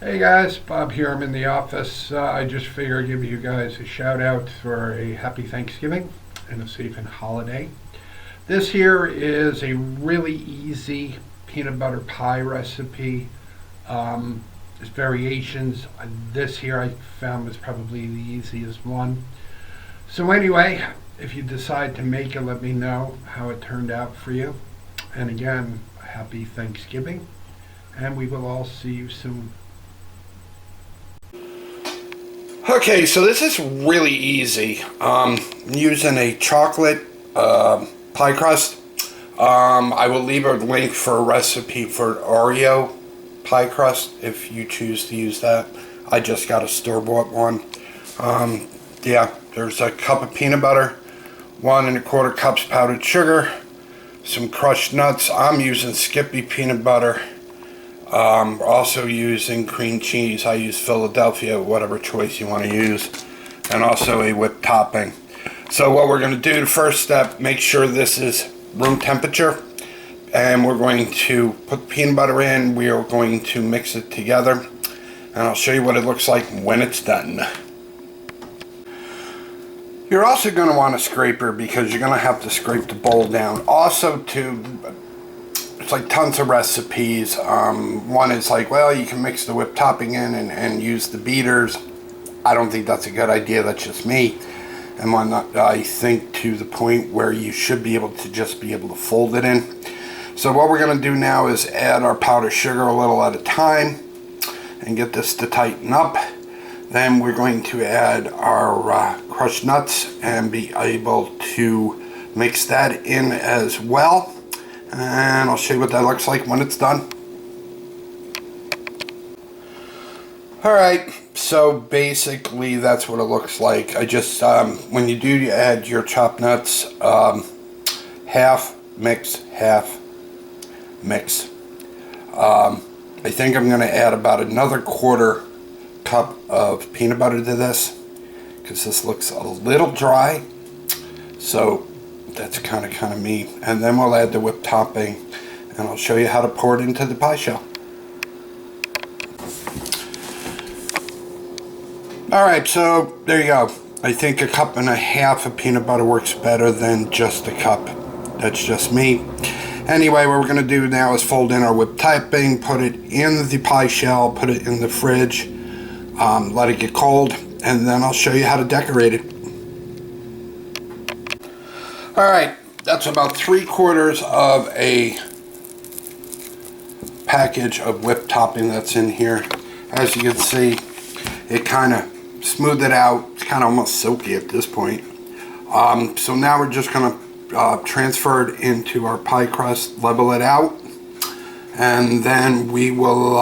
Hey guys, Bob here. I'm in the office. I just figured I'd give you guys a shout out for a happy Thanksgiving and a safe and holiday. This here is a really easy peanut butter pie recipe. There's variations. This here I found was probably the easiest one. So anyway, if you decide to make it, let me know how it turned out for you. And again, happy Thanksgiving, and we will all see you soon. Okay, so this is really easy. Using a chocolate pie crust. I will leave a link for a recipe for Oreo pie crust if you choose to use that. I just got a store-bought one. Yeah, there's a cup of peanut butter, 1¼ cups powdered sugar, some crushed nuts. I'm using Skippy peanut butter. Also using cream cheese. I use Philadelphia, whatever choice you want to use, and also a whipped topping. So what we're going to do, the first step, make sure this is room temperature, and we're going to put peanut butter in. We are going to mix it together, and I'll show you what it looks like when it's done. You're also going to want a scraper because you're going to have to scrape the bowl down. Also, it's like tons of recipes. One is like, well, you can mix the whipped topping in and use the beaters. I don't think that's a good idea. That's just me. And one, I think to the point where you should be able to just be able to fold it in. So what we're going to do now is add our powdered sugar a little at a time and get this to tighten up. Then we're going to add our crushed nuts and be able to mix that in as well. And I'll show you what that looks like when it's done. Alright, so basically that's what it looks like. I just, when you do add your chopped nuts, half mix, half mix. I think I'm going to add about another 1/4 cup of peanut butter to this, because this looks a little dry. So that's kind of me. And then we'll add the whipped topping, and I'll show you how to pour it into the pie shell. Alright, so there you go. I think 1.5 cups of peanut butter works better than just a cup. That's just me. Anyway, what we're going to do now is fold in our whipped topping, put it in the pie shell, put it in the fridge, let it get cold, and then I'll show you how to decorate it. Alright, that's about 3/4 of a package of whipped topping that's in here. As you can see, it kind of smoothed it out. It's kind of almost silky at this point. So now we're just going to transfer it into our pie crust, level it out, and then we will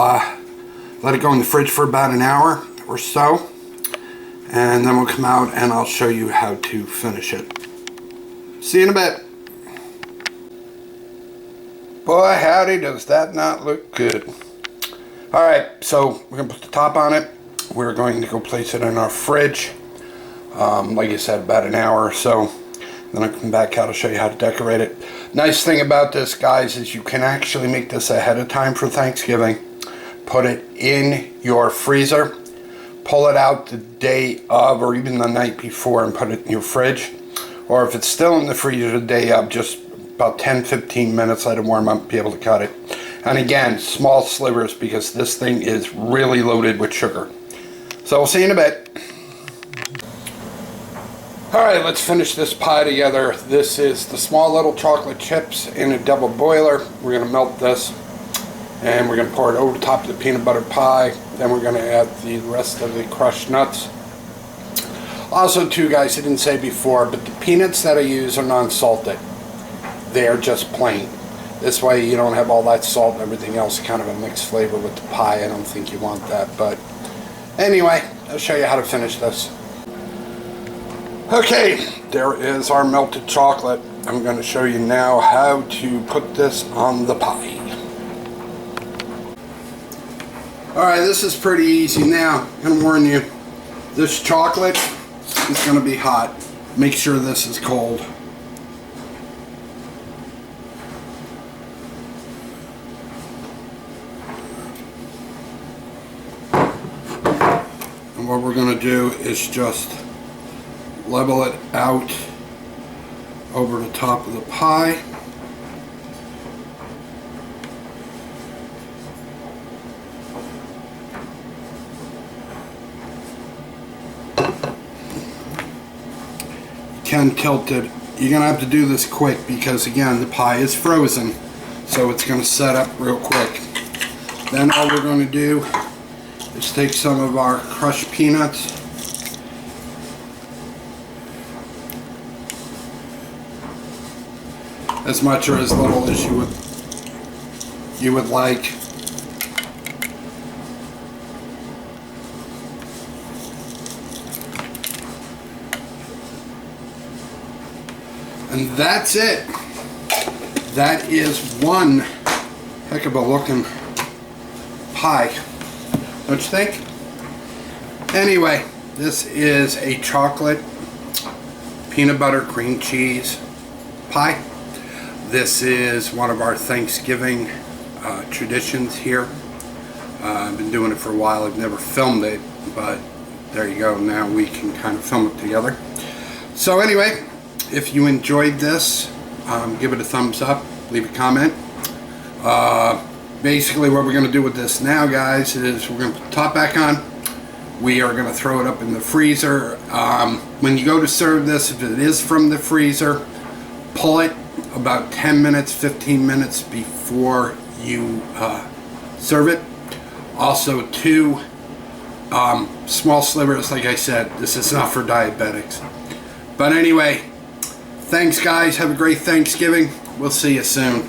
let it go in the fridge for about an hour or so, and then we'll come out and I'll show you how to finish it. See you in a bit. Boy, howdy, does that not look good. Alright, so we're going to put the top on it. We're going to go place it in our fridge. Like I said, about an hour or so. Then I'll come back out and show you how to decorate it. Nice thing about this, guys, is you can actually make this ahead of time for Thanksgiving. Put it in your freezer. Pull it out the day of or even the night before and put it in your fridge. Or if it's still in the freezer the day of, just about 10-15 minutes, let it warm up, be able to cut it. And again, small slivers because this thing is really loaded with sugar. So we'll see you in a bit. Alright, let's finish this pie together. This is the small little chocolate chips in a double boiler. We're going to melt this and we're going to pour it over the top of the peanut butter pie. Then we're going to add the rest of the crushed nuts. Also too, guys, I didn't say before, but the peanuts that I use are non-salted. They are just plain. This way you don't have all that salt and everything else, kind of a mixed flavor with the pie. I don't think you want that, but anyway, I'll show you how to finish this. Okay, there is our melted chocolate. I'm going to show you now how to put this on the pie. Alright, this is pretty easy now. I'm going to warn you, this chocolate is going to be hot. Make sure this is cold. what we're going to do is just level it out over the top of the pie. Can tilt it. You're gonna have to do this quick because again the pie is frozen, so it's gonna set up real quick. Then all we're going to do is take some of our crushed peanuts, as much or as little as you would like. And that's it. That is one heck of a looking pie, don't you think? Anyway, this is a chocolate peanut butter cream cheese pie. This is one of our Thanksgiving traditions here. I've been doing it for a while. I've never filmed it, but there you go. Now we can kind of film it together. So anyway, if you enjoyed this, give it a thumbs up, leave a comment. Basically what we're going to do with this now, guys, is we're going to put the top back on. We are going to throw it up in the freezer. When you go to serve this, if it is from the freezer, pull it about 10 minutes, 15 minutes before you serve it. Also, 2 small slivers, like I said, this is not for diabetics. But anyway, thanks guys, have a great Thanksgiving. We'll see you soon.